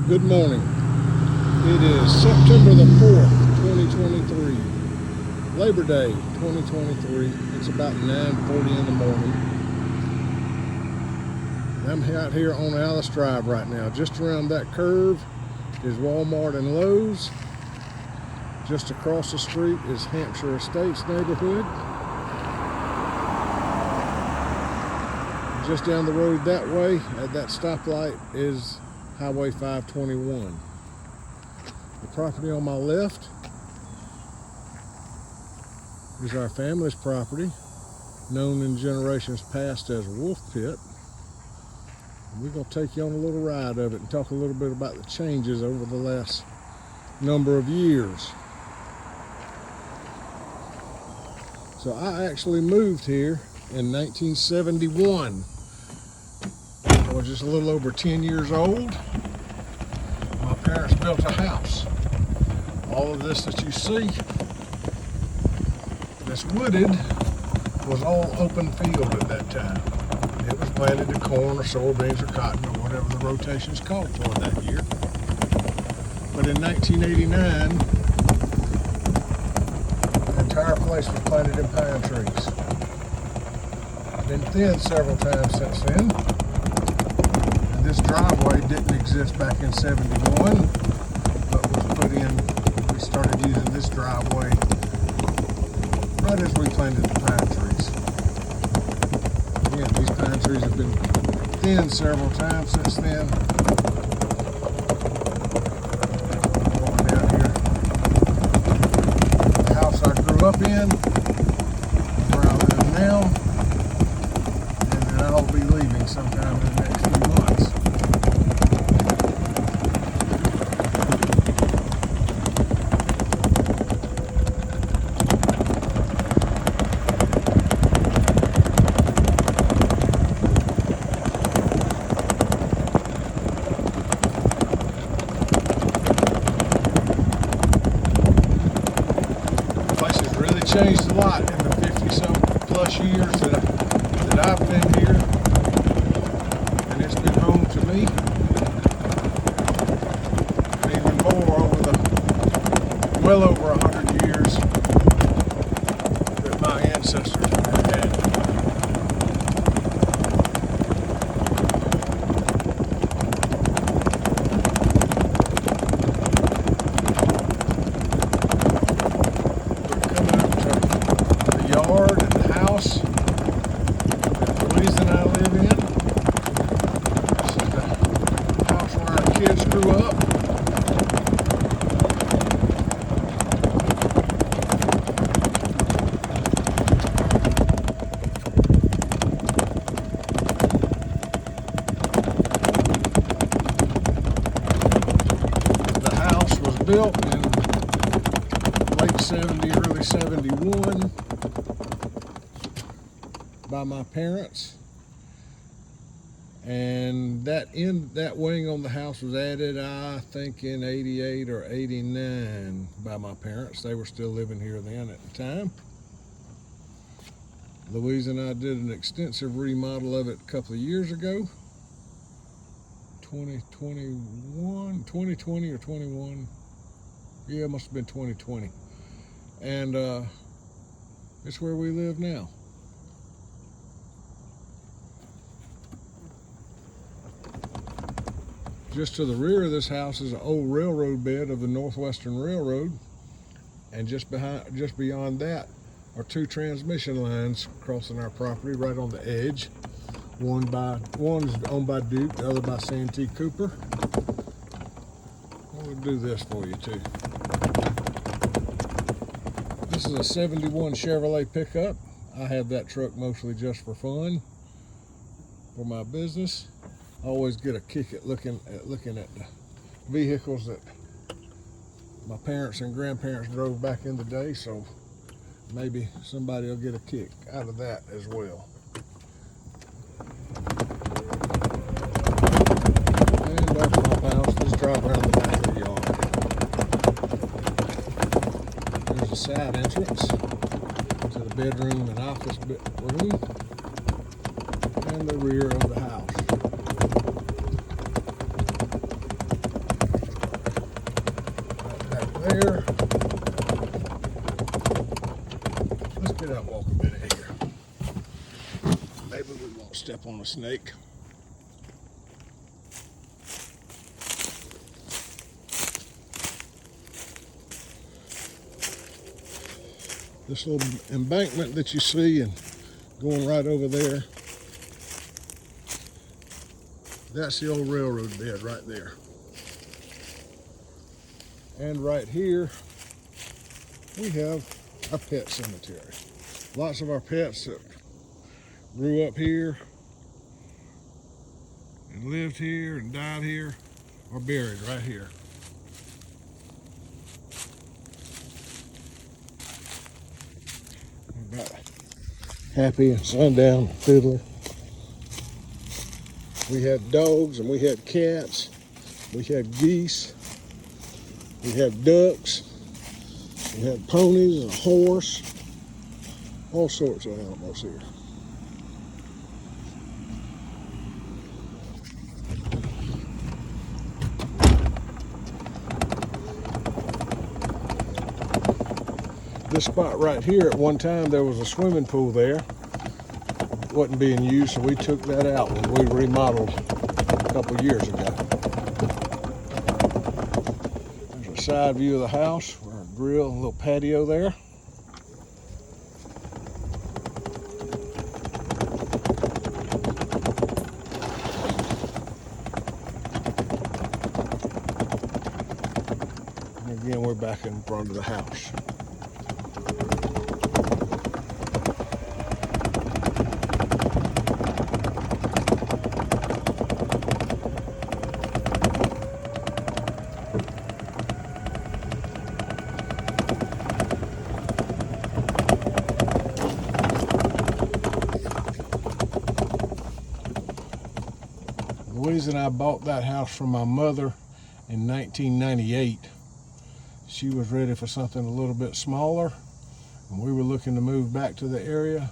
Good morning. It is September the 4th, 2023. Labor Day 2023. It's about 9:40 in the morning. I'm out here on Alice Drive right now. Just around that curve is Walmart and Lowe's. Just across the street is Hampshire Estates neighborhood. Just down the road that way at that stoplight is Highway 521. The property on my left is our family's property, known in generations past as Wolfpit. We're going to take you on a little ride of it and talk a little bit about the changes over the last number of years. So I actually moved here in 1971. I was just a little over 10 years old. My parents built a house. All of this that you see that's wooded was all open field at that time. It was planted in corn or soybeans or cotton or whatever the rotations called for that year. But in 1989, the entire place was planted in pine trees. It's been thinned several times since then. And this driveway didn't exist back in 71, but was put in. We started using this driveway right as we planted the pine trees. Again, these pine trees have been thinned several times since then. Going down here. The house I grew up in, where I live now, and then I'll be leaving sometime in the next few months. Changed a lot in the 50-some plus years that I've been here, and it's been home to me, and even more over the well over 100 years that my ancestors had. Yard and the house that Louise and I live in. This is the house where our kids grew up. The house was built in late 70, early 71. By my parents, and that wing on the house was added, I think, in 88 or 89 by my parents. They were still living here then at the time. Louise and I did an extensive remodel of it a couple of years ago, 2020 or 21. Yeah, it must have been 2020, and it's where we live now. Just to the rear of this house is an old railroad bed of the Northwestern Railroad, and just beyond that are two transmission lines crossing our property right on the edge. One's owned by Duke, the other by Santee Cooper. We'll do this for you too. This is a 71 Chevrolet pickup. I have that truck mostly just for fun, for my business. I always get a kick at looking at the vehicles that my parents and grandparents drove back in the day, so maybe somebody will get a kick out of that as well. And that's my house. Let's drive around the back of the yard. There's a side entrance to the bedroom and office room, and the rear of the house. there. Let's get out and walk a bit here. Maybe we won't step on a snake. This little embankment that you see and going right over there, that's the old railroad bed right there. And right here, we have our pet cemetery. Lots of our pets that grew up here and lived here and died here are buried right here. About Happy and Sundown, Fiddler. We had dogs and we had cats. We had geese. We had ducks. We had ponies and a horse. All sorts of animals here. This spot right here, at one time there was a swimming pool there. It wasn't being used, so we took that out when we remodeled a couple years ago. There's a side view of the house, with our grill and a little patio there. And again, we're back in front of the house. Louise and I bought that house from my mother in 1998. She was ready for something a little bit smaller, and we were looking to move back to the area.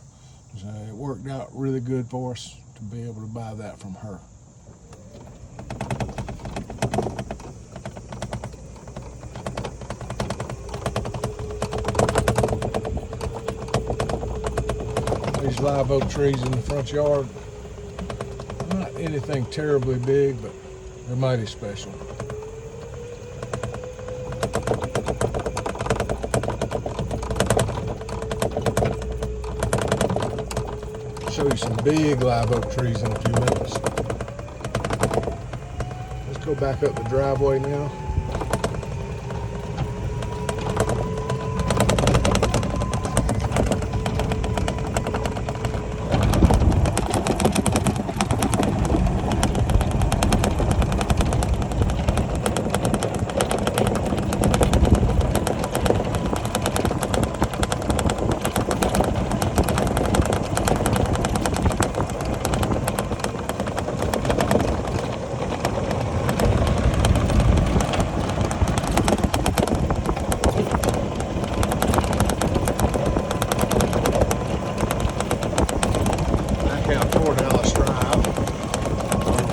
So it worked out really good for us to be able to buy that from her. These live oak trees in the front yard, not anything terribly big, but they're mighty special. Show you some big live oak trees in a few minutes. Let's go back up the driveway now.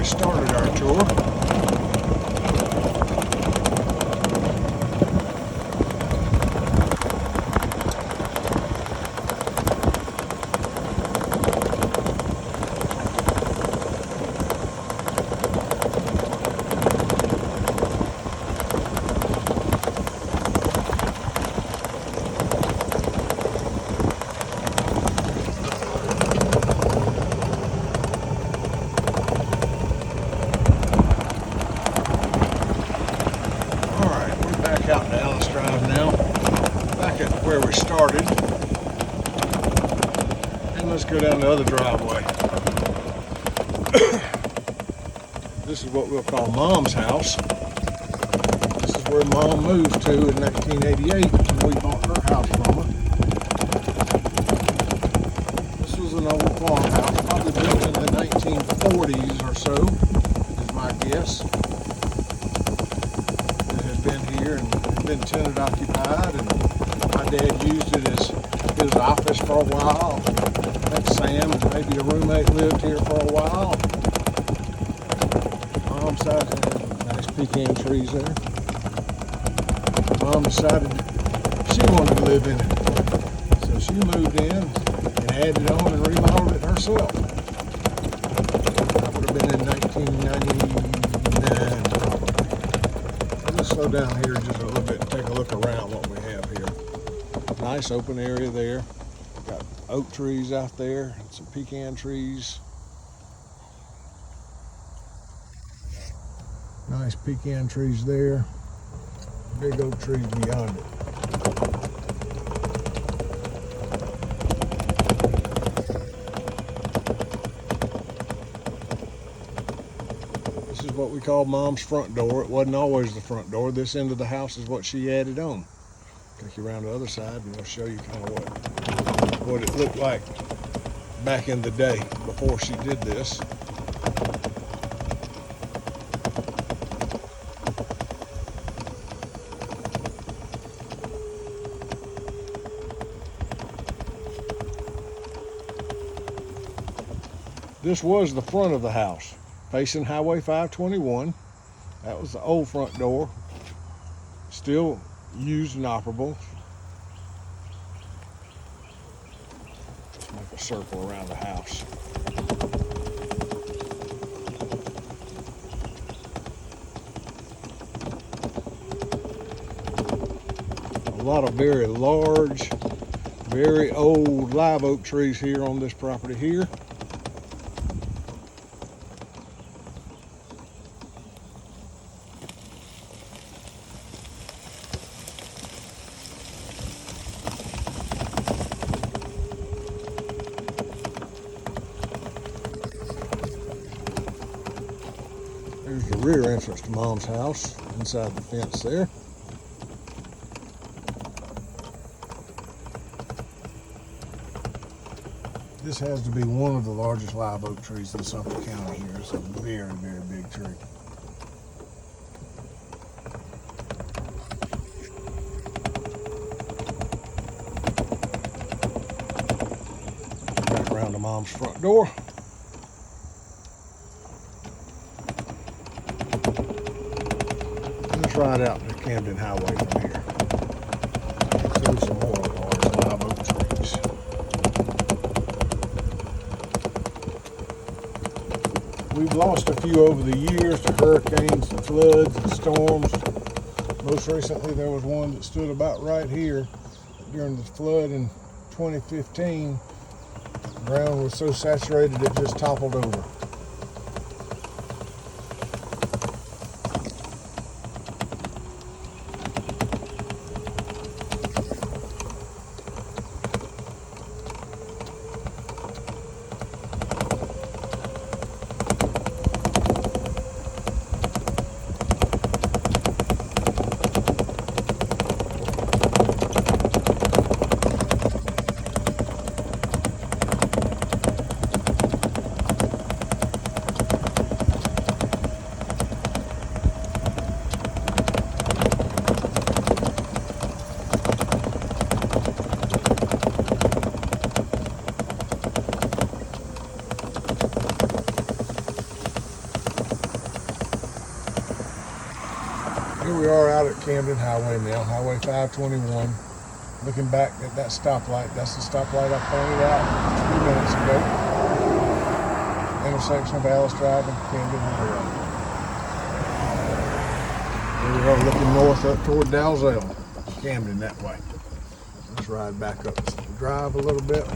Started our tour. Out to Alice Drive now, back at where we started, and let's go down the other driveway. This is what we'll call Mom's house. This is where Mom moved to in 1988 when we bought her house from her. This was an old farmhouse, probably built in the 1940s or so, is my guess. Been here and been tenant occupied, and my dad used it as his office for a while. I think Sam and maybe a roommate lived here for a while. Mom's side had nice pecan trees there. Mom decided she wanted to live in it. So she moved in and added on and remodeled it herself. That would have been in 1999 probably. Let's slow down here just a little bit and take a look around what we have here. Nice open area there. Got oak trees out there and some pecan trees. Nice pecan trees there. Big oak trees beyond it. This is what we call Mom's front door. It wasn't always the front door. This end of the house is what she added on. Take you around the other side and we'll show you kind of what it looked like back in the day before she did this. This was the front of the house, facing Highway 521. That was the old front door, still used and operable. Let's make a circle around the house. A lot of very large, very old live oak trees here on this property here. There's the rear entrance to Mom's house, inside the fence there. This has to be one of the largest live oak trees in Suffolk County here. It's a very, very big tree. Back around to Mom's front door. Let's ride out to Camden Highway from here. See some more large live oak trees. We've lost a few over the years to hurricanes and floods and storms. Most recently there was one that stood about right here during the flood in 2015. The ground was so saturated it just toppled over. Here we are out at Camden Highway now, Highway 521. Looking back at that stoplight, that's the stoplight I pointed out a few minutes ago. Intersection of Alice Drive and Camden Highway. Here we are looking north up toward Dalzell, Camden that way. Let's ride back up the drive a little bit.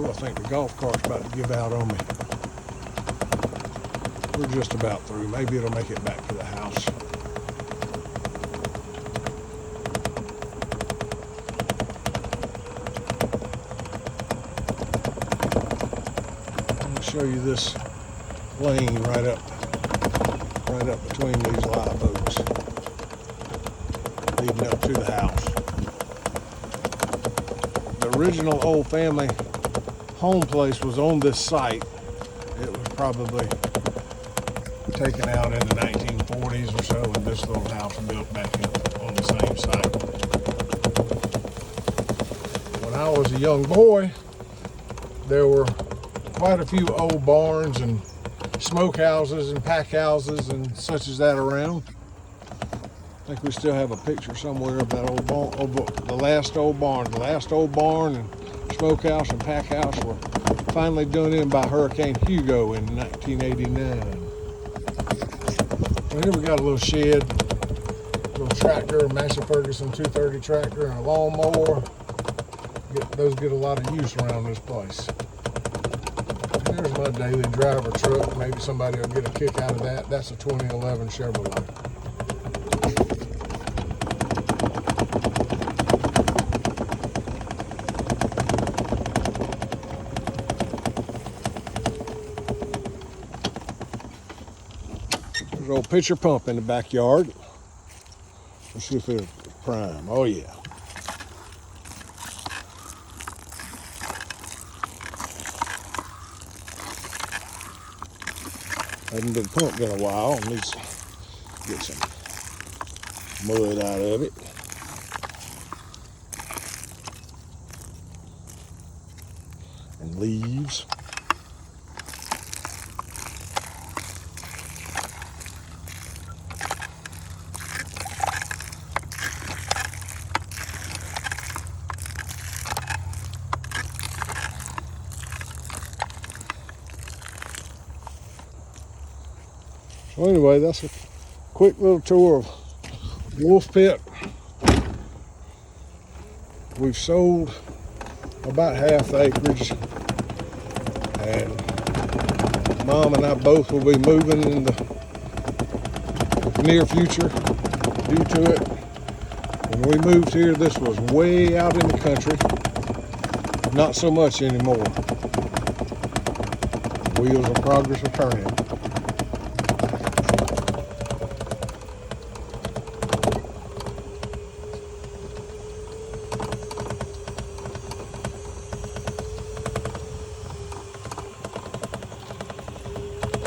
I think the golf cart's about to give out on me. We're just about through. Maybe it'll make it back to the house. I'll show you this lane right up between these live oaks, leading up to the house. The original old family home place was on this site. It was probably taken out in the 1940s or so, and this little house built back on the same site. When I was a young boy, there were quite a few old barns and smokehouses and pack houses and such as that around. I think we still have a picture somewhere of that old barn, of the last old barn. The last old barn and smokehouse and pack house were finally done in by Hurricane Hugo in 1989. Well, here we got a little shed, little tractor, a Massey Ferguson 230 tractor, and a lawnmower. Those get a lot of use around this place. And there's my daily driver truck. Maybe somebody will get a kick out of that. That's a 2011 Chevrolet. There's an old pitcher pump in the backyard. Let's see if it'll prime. Oh yeah. Hasn't been pumped in a while. Needs to get some mud out of it. And leaves. So anyway, that's a quick little tour of Wolfpit. We've sold about half the acreage, and Mom and I both will be moving in the near future due to it. When we moved here, this was way out in the country. Not so much anymore. Wheels of progress are turning.